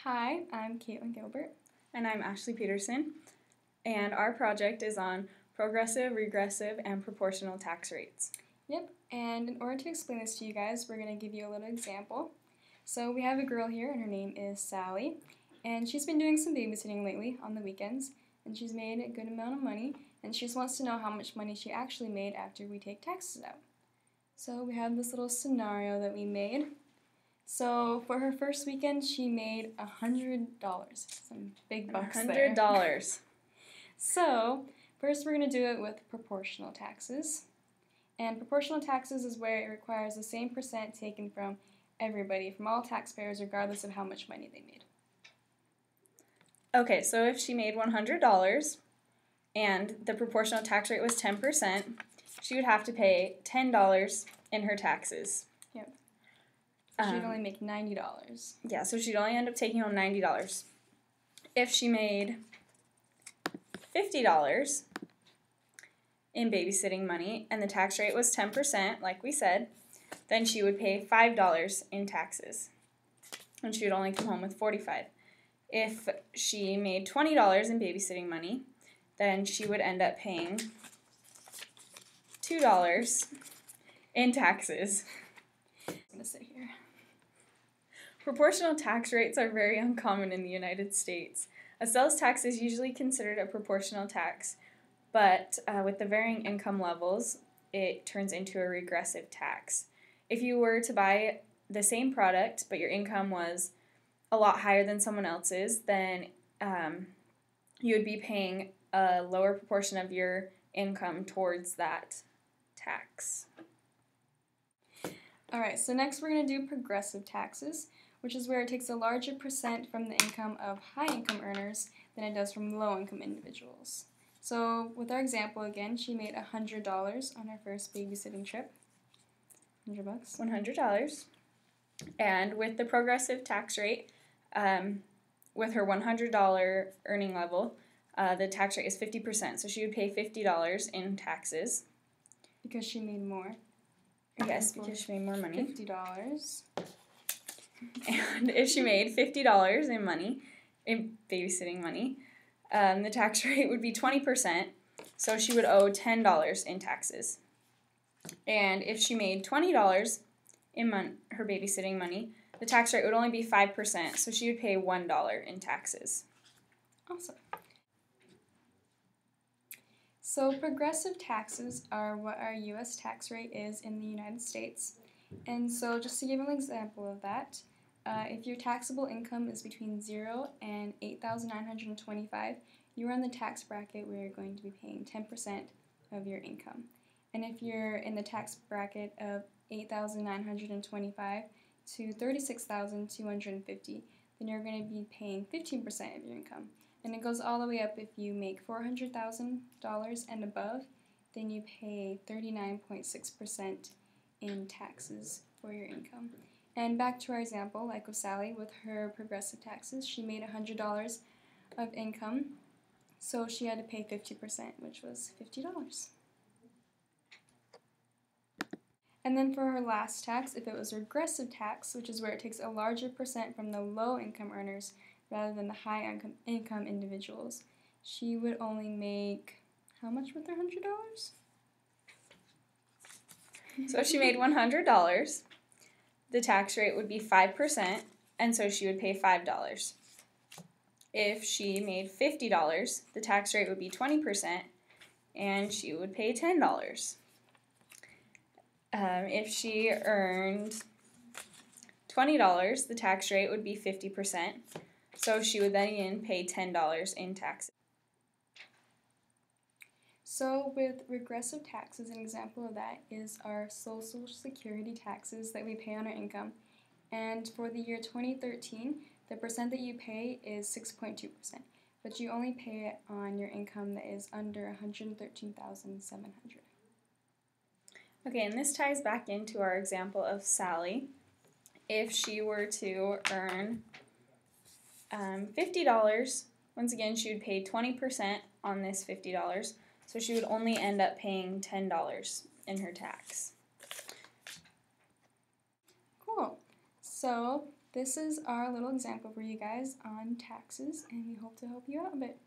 Hi, I'm Caitlin Gilbert. And I'm Ashley Peterson, and our project is on progressive, regressive, and proportional tax rates. Yep, and in order to explain this to you guys, we're going to give you a little example. So we have a girl here, and her name is Sally, and she's been doing some babysitting lately on the weekends, and she's made a good amount of money, and she just wants to know how much money she actually made after we take taxes out. So we have this little scenario that we made. So for her first weekend, she made $100. Some big bucks there. $100. So first we're going to do it with proportional taxes. And proportional taxes is where it requires the same percent taken from everybody, from all taxpayers, regardless of how much money they made. Okay, so if she made $100 and the proportional tax rate was 10%, she would have to pay $10 in her taxes. Yep. She'd only make $90. Yeah, so she'd only end up taking home $90. If she made $50 in babysitting money and the tax rate was 10%, like we said, then she would pay $5 in taxes, and she would only come home with $45. If she made $20 in babysitting money, then she would end up paying $2 in taxes. I'm going to sit here. Proportional tax rates are very uncommon in the United States. A sales tax is usually considered a proportional tax, but with the varying income levels, it turns into a regressive tax. If you were to buy the same product, but your income was a lot higher than someone else's, then you would be paying a lower proportion of your income towards that tax. Alright, so next we're going to do progressive taxes, which is where it takes a larger percent from the income of high-income earners than it does from low-income individuals. So with our example again, she made $100 on her first babysitting trip. $100. $100. And with the progressive tax rate, with her $100 earning level, the tax rate is 50%. So she would pay $50 in taxes. Because she made more. Yes, because she made more money. $50. And if she made $50 in money, in babysitting money, the tax rate would be 20%, so she would owe $10 in taxes. And if she made $20 in her babysitting money, the tax rate would only be 5%, so she would pay $1 in taxes. Awesome. So progressive taxes are what our U.S. tax rate is in the United States. And so just to give an example of that, if your taxable income is between 0 and $8,925, you are in the tax bracket where you're going to be paying 10% of your income. And if you're in the tax bracket of $8,925 to $36,250, then you're going to be paying 15% of your income. And it goes all the way up if you make $400,000 and above, then you pay 39.6% in taxes for your income. And back to our example, like with Sally, with her progressive taxes, she made $100 of income, so she had to pay 50%, which was $50. And then for her last tax, if it was regressive tax, which is where it takes a larger percent from the low income earners rather than the high income individuals, she would only make, how much with her $100? So if she made $100, the tax rate would be 5%, and so she would pay $5. If she made $50, the tax rate would be 20%, and she would pay $10. If she earned $20, the tax rate would be 50%, so she would then pay $10 in taxes. So with regressive taxes, an example of that is our Social Security taxes that we pay on our income. And for the year 2013, the percent that you pay is 6.2%, but you only pay it on your income that is under $113,700. Okay, and this ties back into our example of Sally. If she were to earn $50, once again, she would pay 20% on this $50, so she would only end up paying $10 in her tax. Cool. So this is our little example for you guys on taxes, and we hope to help you out a bit.